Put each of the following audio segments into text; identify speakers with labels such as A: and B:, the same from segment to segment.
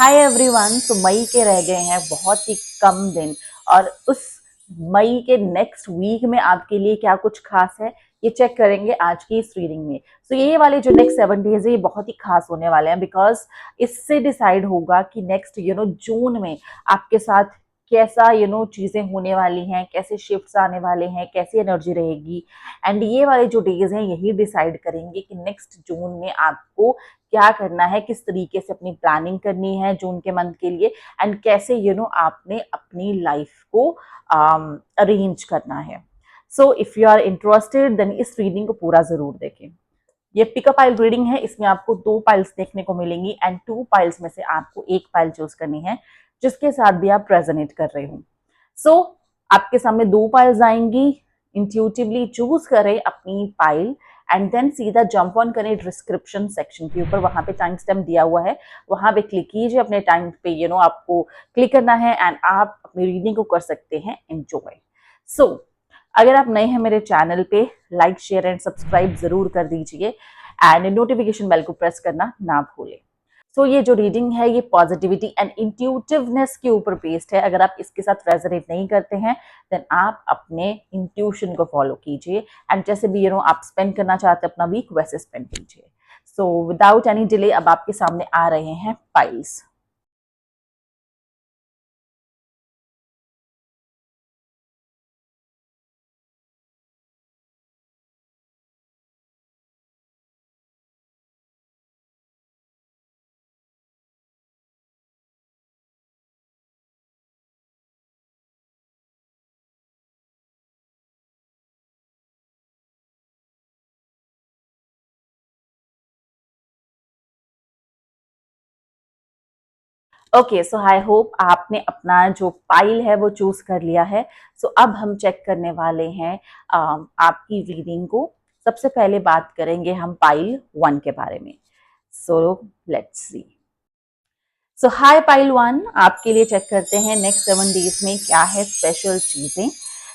A: Hi everyone. तो मई के रह गए हैं बहुत ही कम दिन, और उस मई के नेक्स्ट वीक में आपके लिए क्या कुछ खास है ये चेक करेंगे आज की इस रीडिंग में। तो ये वाले जो नेक्स्ट 7 डेज है ये बहुत ही खास होने वाले हैं, बिकॉज इससे डिसाइड होगा कि नेक्स्ट जून में आपके साथ कैसा चीजें होने वाली हैं, कैसे शिफ्ट्स आने वाले हैं, कैसी एनर्जी रहेगी। एंड ये वाले जो डेज हैं यही डिसाइड करेंगे कि नेक्स्ट जून में आपको क्या करना है, किस तरीके से अपनी प्लानिंग करनी है जून के मंथ के लिए, एंड कैसे आपने अपनी लाइफ को अरेंज करना है। So if you are interested then इस रीडिंग को पूरा जरूर देखें। ये पिकअप पाइल रीडिंग है, इसमें आपको 2 पाइल्स देखने को मिलेंगी एंड 2 पाइल्स में से आपको एक पाइल चूज करनी है जिसके साथ भी आप रेजोनेट कर रहे हो। सो आपके सामने 2 पाइल्स आएंगी, इंट्यूटिवली चूज करें अपनी पाइल एंड देन सीधा जंप ऑन करें डिस्क्रिप्शन सेक्शन के ऊपर, वहां पे टाइम स्टैम्प दिया हुआ है, वहां पे क्लिक कीजिए अपने टाइम पे। आपको क्लिक करना है एंड आप अपनी रीडिंग को कर सकते हैं एंजॉय। सो अगर आप नए हैं मेरे चैनल पे, लाइक शेयर एंड सब्सक्राइब जरूर कर दीजिए एंड नोटिफिकेशन बेल को प्रेस करना ना भूलें। सो ये जो रीडिंग है ये पॉजिटिविटी एंड इंट्यूटिवनेस के ऊपर बेस्ड है। अगर आप इसके साथ रेजोनेट नहीं करते हैं देन आप अपने इंट्यूशन को फॉलो कीजिए एंड जैसे भी आप स्पेंड करना चाहते हैं अपना वीक वैसे स्पेंड कीजिए। सो विदाउट एनी डिले अब आपके सामने आ रहे हैं files. Okay, so I hope आपने अपना जो पाइल है वो चूज कर लिया है। सो अब हम चेक करने वाले हैं आपकी रीडिंग को। सबसे पहले बात करेंगे हम पाइल 1 के बारे में। So let's see. So hi pile 1, आपके लिए चेक करते हैं नेक्स्ट 7 डेज में क्या है स्पेशल चीजें।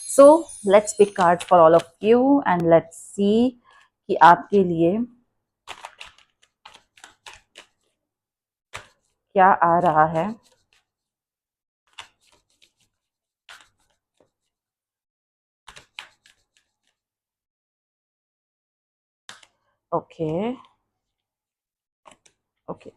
A: So let's pick card for all of you and let's see कि आपके लिए क्या आ रहा है। ओके ओके,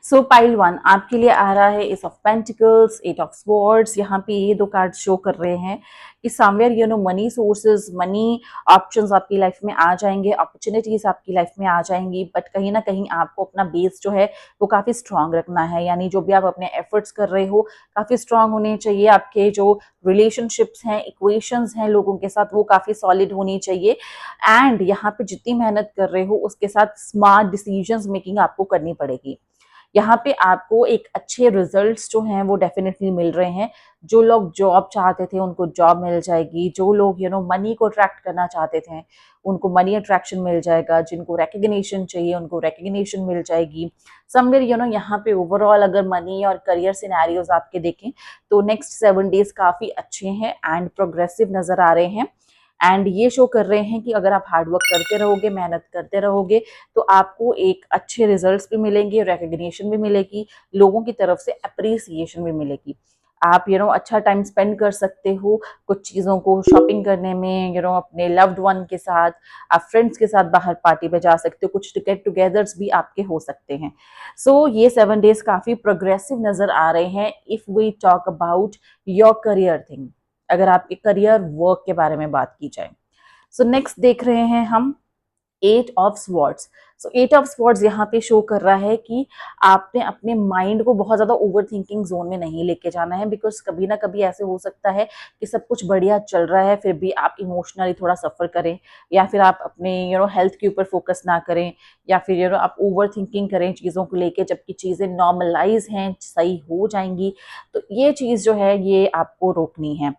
A: सो पाइल 1 आपके लिए आ रहा है S of pentacles, 8 of swords. यहाँ पे ये 2 कार्ड शो कर रहे हैं कि somewhere money sources, money options आपकी लाइफ में आ जाएंगे, अपॉर्चुनिटीज आपकी लाइफ में आ जाएंगी, बट कहीं ना कहीं आपको अपना बेस जो है वो काफी स्ट्रांग रखना है। यानी जो भी आप अपने एफर्ट्स कर रहे हो काफी स्ट्रांग होने चाहिए। आपके जो रिलेशनशिप्स हैं, इक्वेशंस हैं लोगों के साथ, वो काफी सॉलिड होनी चाहिए। एंड यहाँ पे जितनी मेहनत कर रहे हो उसके साथ स्मार्ट डिसीजंस मेकिंग आपको करनी पड़ेगी। यहाँ पे आपको एक अच्छे रिजल्ट्स जो हैं वो डेफिनेटली मिल रहे हैं। जो लोग जॉब चाहते थे उनको जॉब मिल जाएगी, जो लोग मनी को अट्रैक्ट करना चाहते थे उनको मनी अट्रैक्शन मिल जाएगा, जिनको रिकग्निशन चाहिए उनको रिकग्निशन मिल जाएगी। समवेयर यहाँ पे ओवरऑल अगर मनी और करियर सिनेरियोज आपके देखें तो नेक्स्ट 7 डेज काफी अच्छे हैं एंड प्रोग्रेसिव नजर आ रहे हैं। एंड ये शो कर रहे हैं कि अगर आप हार्डवर्क करते रहोगे, मेहनत करते रहोगे तो आपको एक अच्छे रिजल्ट्स भी मिलेंगे, रिकग्निशन भी मिलेगी, लोगों की तरफ से अप्रिसिएशन भी मिलेगी। आप अच्छा टाइम स्पेंड कर सकते हो कुछ चीज़ों को शॉपिंग करने में, अपने लव्ड वन के साथ, आप फ्रेंड्स के साथ बाहर पार्टी पे जा सकते हो, कुछ गेट टुगेदर्स भी आपके हो सकते हैं। सो ये 7 डेज काफ़ी प्रोग्रेसिव नज़र आ रहे हैं if we talk about your career thing, अगर आपके करियर वर्क के बारे में बात की जाए। सो नेक्स्ट देख रहे हैं हम 8 of swords. So 8 of swords यहाँ पे शो कर रहा है कि आपने अपने माइंड को बहुत ज्यादा ओवर थिंकिंग जोन में नहीं लेके जाना है, बिकॉज कभी ना कभी ऐसे हो सकता है कि सब कुछ बढ़िया चल रहा है फिर भी आप इमोशनली थोड़ा सफर करें, या फिर आप अपने हेल्थ के ऊपर फोकस ना करें, या फिर आप ओवर थिंकिंग करें चीज़ों को लेके, जबकि चीज़ें नॉर्मलाइज हैं, सही हो जाएंगी। तो ये चीज़ जो है ये आपको रोकनी है।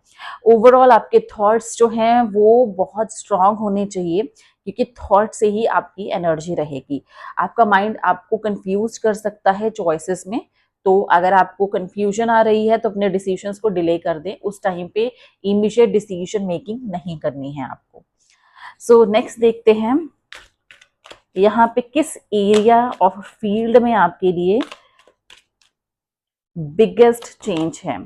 A: ओवरऑल आपके थॉट्स जो हैं वो बहुत स्ट्रांग होने चाहिए, क्योंकि थॉट से ही आपकी एनर्जी रहेगी। आपका माइंड आपको कंफ्यूज कर सकता है चॉइसेस में, तो अगर आपको कंफ्यूजन आ रही है तो अपने डिसीजंस को डिले कर दें, उस टाइम पे इमीडिएट डिसीजन मेकिंग नहीं करनी है आपको। सो नेक्स्ट देखते हैं यहाँ पे किस एरिया ऑफ फील्ड में आपके लिए बिगेस्ट चेंज है।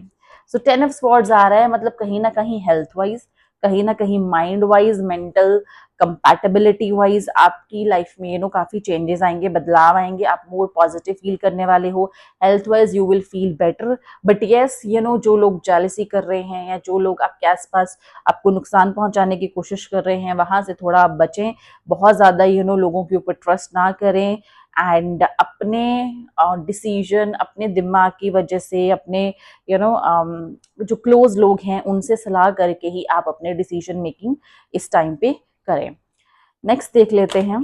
A: सो 10 ऑफ स्वॉर्ड्स आ रहा है, मतलब कहीं ना कहीं हेल्थ वाइज, कहीं ना कहीं mind wise, mental compatibility wise आपकी लाइफ में काफी चेंजेस आएंगे, बदलाव आएंगे, आप मोर पॉजिटिव फील करने वाले हो। Health wise you will feel better. But yes, जो लोग जेलसी कर रहे हैं या जो लोग आपके आसपास आपको नुकसान पहुंचाने की कोशिश कर रहे हैं, वहां से थोड़ा आप बचें। बहुत ज्यादा लोगों के ऊपर ट्रस्ट ना करें। एंड अपने डिसीजन अपने दिमाग की वजह से, अपने जो क्लोज लोग हैं उनसे सलाह करके ही आप अपने डिसीजन मेकिंग इस टाइम पे करें। नेक्स्ट देख लेते हैं।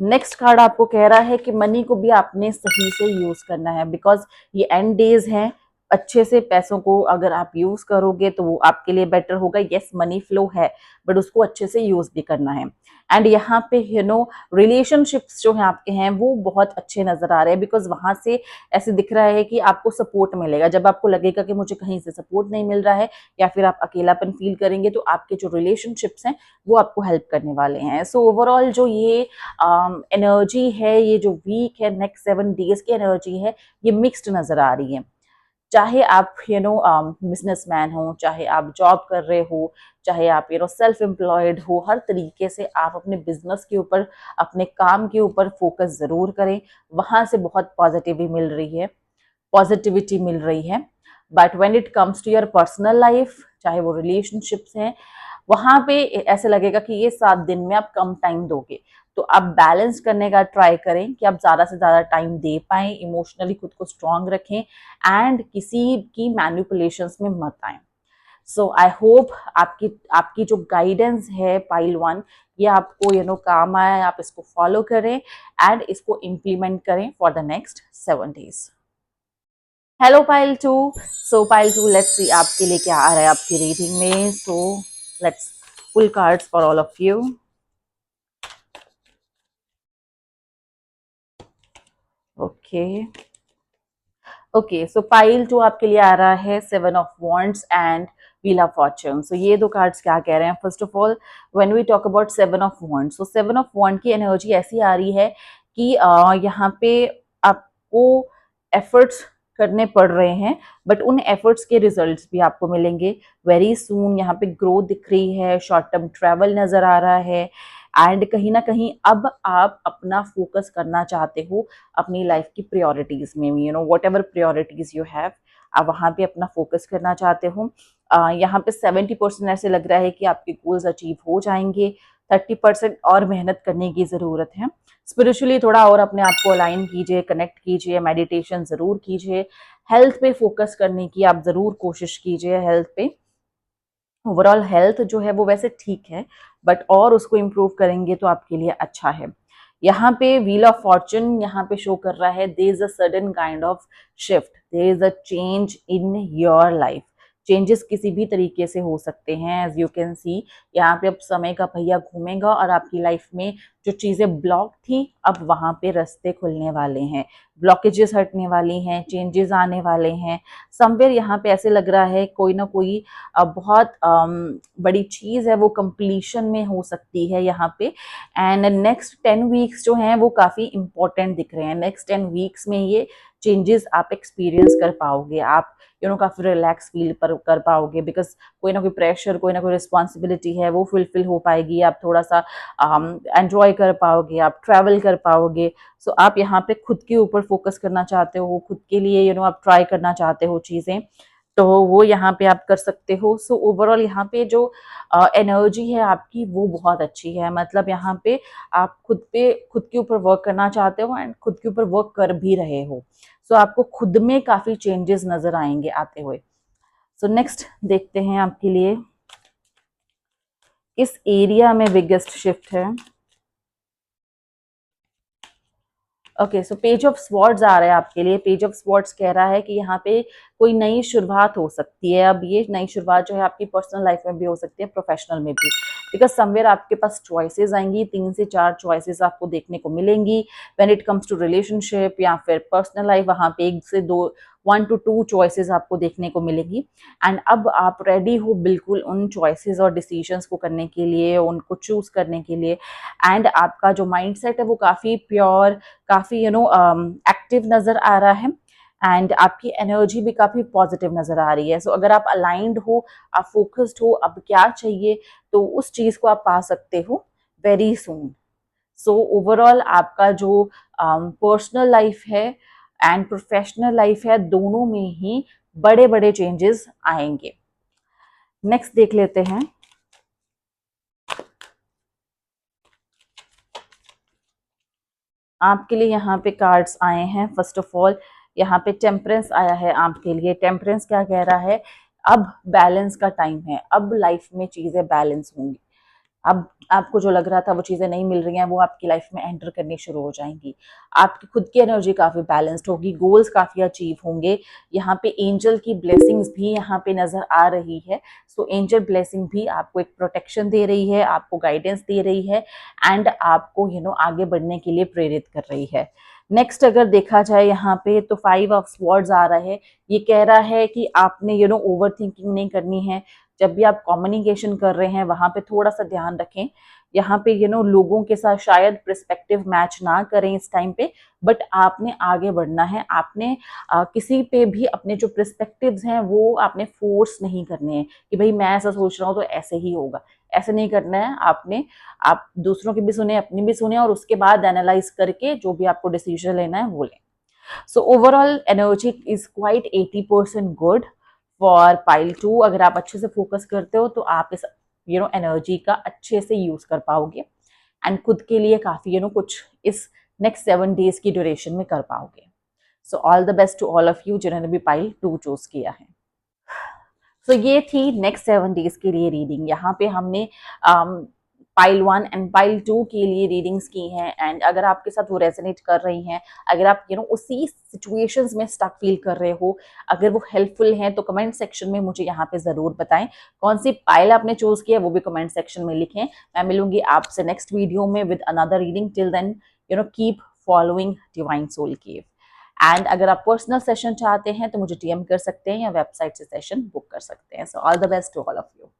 A: नेक्स्ट कार्ड आपको कह रहा है कि मनी को भी आपने सही से यूज करना है, बिकॉज ये एंड डेज हैं। अच्छे से पैसों को अगर आप यूज करोगे तो वो आपके लिए बेटर होगा। यस, मनी फ्लो है, बट उसको अच्छे से यूज भी करना है। एंड यहाँ पे रिलेशनशिप्स जो हैं आपके हैं वो बहुत अच्छे नजर आ रहे हैं, बिकॉज वहां से ऐसे दिख रहा है कि आपको सपोर्ट मिलेगा। जब आपको लगेगा कि मुझे कहीं से सपोर्ट नहीं मिल रहा है या फिर आप अकेलापन फील करेंगे, तो आपके जो रिलेशनशिप्स हैं वो आपको हेल्प करने वाले हैं। सो ओवरऑल जो ये एनर्जी है, ये जो वीक है, नेक्स्ट 7 डेज की एनर्जी है, ये मिक्स्ड नजर आ रही है। चाहे आप बिजनेसमैन हो, चाहे आप जॉब कर रहे हो, चाहे आप सेल्फ एम्प्लॉयड हो, हर तरीके से आप अपने बिजनेस के ऊपर, अपने काम के ऊपर फोकस जरूर करें। वहां से बहुत पॉजिटिविटी मिल रही है। But when it comes to your personal life, चाहे वो रिलेशनशिप्स हैं, वहां पे ऐसे लगेगा कि ये 7 दिन में आप कम टाइम दोगे। तो आप बैलेंस करने का ट्राई करें कि आप ज्यादा से ज्यादा टाइम दे पाए, इमोशनली खुद को स्ट्रांग रखें एंड किसी की मैनिपुलेशंस में मत आए। सो आई होप आपकी आपकी जो गाइडेंस है पाइल 1, ये आपको काम आए, आप इसको फॉलो करें एंड इसको इम्प्लीमेंट करें for the next 7 days. Hello pile 2। So pile 2, let's see आपके लिए क्या आ रहा है आपकी रीडिंग में। So let's pull cards for all of you. Okay okay, so pile 2 आपके लिए आ रहा है 7 of wands and wheel of fortune. So ये दो कार्ड्स क्या कह रहे हैं? First of all, when we talk about 7 of wands, so 7 of वॉन्ड की एनर्जी ऐसी आ रही है कि यहाँ पे आपको एफर्ट्स करने पड़ रहे हैं, बट उन एफर्ट्स के रिजल्ट्स भी आपको मिलेंगे वेरी सून। यहाँ पे ग्रोथ दिख रही है, शॉर्ट टर्म ट्रेवल नजर आ रहा है एंड कहीं ना कहीं अब आप अपना फोकस करना चाहते हो अपनी लाइफ की प्रायोरिटीज में। What ever priorities you have, आप वहां पे अपना फोकस करना चाहते हो। यहाँ पे 70% ऐसे लग रहा है कि आपके गोल्स अचीव हो जाएंगे। 30% और मेहनत करने की जरूरत है। स्पिरिचुअली थोड़ा और अपने आप को अलाइन कीजिए, कनेक्ट कीजिए, मेडिटेशन जरूर कीजिए। हेल्थ पे फोकस करने की आप जरूर कोशिश कीजिए। हेल्थ पे, ओवरऑल हेल्थ जो है वो वैसे ठीक है, बट और उसको इम्प्रूव करेंगे तो आपके लिए अच्छा है। यहाँ पे व्हील ऑफ फॉर्चून यहाँ पे शो कर रहा है, there is a sudden kind of shift, there is a change in your life. Changes किसी भी तरीके से हो सकते हैं। एज यू कैन सी, यहाँ पे अब समय का पहिया घूमेगा और आपकी लाइफ में जो चीजें ब्लॉक थी, अब वहां पे रास्ते खुलने वाले हैं, ब्लॉकेजेस हटने वाली हैं, चेंजेस आने वाले हैं। समवेयर यहाँ पे ऐसे लग रहा है कोई ना कोई बहुत बड़ी चीज है वो कंप्लीशन में हो सकती है यहाँ पे। एंड नेक्स्ट 10 वीक्स जो हैं वो काफी इंपॉर्टेंट दिख रहे हैं। नेक्स्ट 10 वीक्स में ये चेंजेस आप एक्सपीरियंस कर पाओगे। आप काफी रिलैक्स फील कर पाओगे, बिकॉज कोई ना कोई प्रेशर, कोई ना कोई रिस्पॉन्सिबिलिटी है वो फुलफिल हो पाएगी। आप थोड़ा सा एंजॉय कर पाओगे, आप ट्रैवल कर पाओगे। सो आप यहाँ पे खुद के ऊपर फोकस करना चाहते हो, खुद के लिए आप ट्राई करना चाहते हो चीजें, तो वो यहाँ पे आप कर सकते हो। सो ओवरऑल यहाँ पे जो एनर्जी है आपकी वो बहुत अच्छी है। मतलब यहाँ पे आप खुद के ऊपर वर्क करना चाहते हो एंड खुद के ऊपर वर्क कर भी रहे हो। सो आपको खुद में काफी चेंजेस नजर आएंगे आते हुए। सो नेक्स्ट देखते हैं आपके लिए किस एरिया में बिगेस्ट शिफ्ट है। Okay, so page of swords आ रहा है आपके लिए। पेज ऑफ स्वॉर्ड्स कह रहा है कि यहाँ पे कोई नई शुरुआत हो सकती है। अब ये नई शुरुआत जो है आपकी पर्सनल लाइफ में भी हो सकती है, प्रोफेशनल में भी, बिकॉज समवेयर आपके पास चॉइसेस आएंगी, 3 से 4 चॉइसेस आपको देखने को मिलेंगी when it comes to relationship या फिर पर्सनल लाइफ। वहां पे 1 से 2 1 to 2 चॉइसेस आपको देखने को मिलेगी। एंड अब आप रेडी हो बिल्कुल उन चॉइसेस और डिसीजंस को करने के लिए, उनको चूज करने के लिए। एंड आपका जो माइंडसेट है वो काफी प्योर, काफी एक्टिव नजर आ रहा है। एंड आपकी एनर्जी भी काफी पॉजिटिव नजर आ रही है। सो अगर आप अलाइंड हो, आप फोकस्ड हो, अब क्या चाहिए तो उस चीज को आप पा सकते हो वेरी सून। सो ओवरऑल आपका जो पर्सनल लाइफ है एंड प्रोफेशनल लाइफ है, दोनों में ही बड़े बड़े चेंजेस आएंगे। नेक्स्ट देख लेते हैं। आपके लिए यहाँ पे कार्ड्स आए हैं। फर्स्ट ऑफ ऑल यहाँ पे टेम्परेंस आया है आपके लिए। टेम्परेंस क्या कह रहा है? अब बैलेंस का टाइम है, अब लाइफ में चीजें बैलेंस होंगी। अब आपको जो लग रहा था वो चीजें नहीं मिल रही हैं, वो आपकी लाइफ में एंटर करनी शुरू हो जाएंगी। आपकी खुद की एनर्जी काफी बैलेंस्ड होगी, गोल्स काफी अचीव होंगे। यहाँ पे एंजल की ब्लेसिंग्स भी यहाँ पे नजर आ रही है। सो एंजल ब्लेसिंग भी आपको एक प्रोटेक्शन दे रही है, आपको गाइडेंस दे रही है एंड आपको आगे बढ़ने के लिए प्रेरित कर रही है। नेक्स्ट अगर देखा जाए यहाँ पे तो 5 ऑफ स्वॉर्ड्स आ रहा है। ये कह रहा है कि आपने ओवर थिंकिंग नहीं करनी है। जब भी आप कम्युनिकेशन कर रहे हैं वहां पे थोड़ा सा ध्यान रखें। यहाँ पे लोगों के साथ शायद पर्सपेक्टिव मैच ना करें इस टाइम पे, बट आपने आगे बढ़ना है। आपने किसी पे भी अपने जो पर्सपेक्टिव्स हैं वो आपने फोर्स नहीं करने हैं कि भाई मैं ऐसा सोच रहा हूँ तो ऐसे ही होगा, ऐसे नहीं करना है आपने। आप दूसरों की भी सुने, अपनी भी सुने और उसके बाद एनालाइज करके जो भी आपको डिसीजन लेना है वो लें। So overall energy is quite 80% good for pile 2। अगर आप अच्छे से फोकस करते हो तो आप इस एनर्जी का अच्छे से यूज कर पाओगे एंड खुद के लिए काफी कुछ इस नेक्स्ट 7 डेज की ड्यूरेशन में कर पाओगे। So all the best to all of you जिन्होंने भी पाइल 2 चूज किया है। सो ये थी नेक्स्ट 7 डेज के लिए रीडिंग। यहाँ पे हमने पाइल 1 एंड पाइल 2 के लिए रीडिंग्स की हैं। एंड अगर आपके साथ वो रेजोनेट कर रही हैं, अगर आप उसी सिचुएशंस में स्टक फील कर रहे हो, अगर वो हेल्पफुल हैं तो कमेंट सेक्शन में मुझे यहाँ पे जरूर बताएं। कौन सी पाइल आपने चूज किया वो भी कमेंट सेक्शन में लिखें। मैं मिलूंगी आपसे नेक्स्ट वीडियो में with another reading. Till then keep following Divine Soul Cave. And अगर आप पर्सनल सेशन चाहते हैं तो मुझे डीएम कर सकते हैं या वेबसाइट से सेशन बुक कर सकते हैं। So all the best to all of you.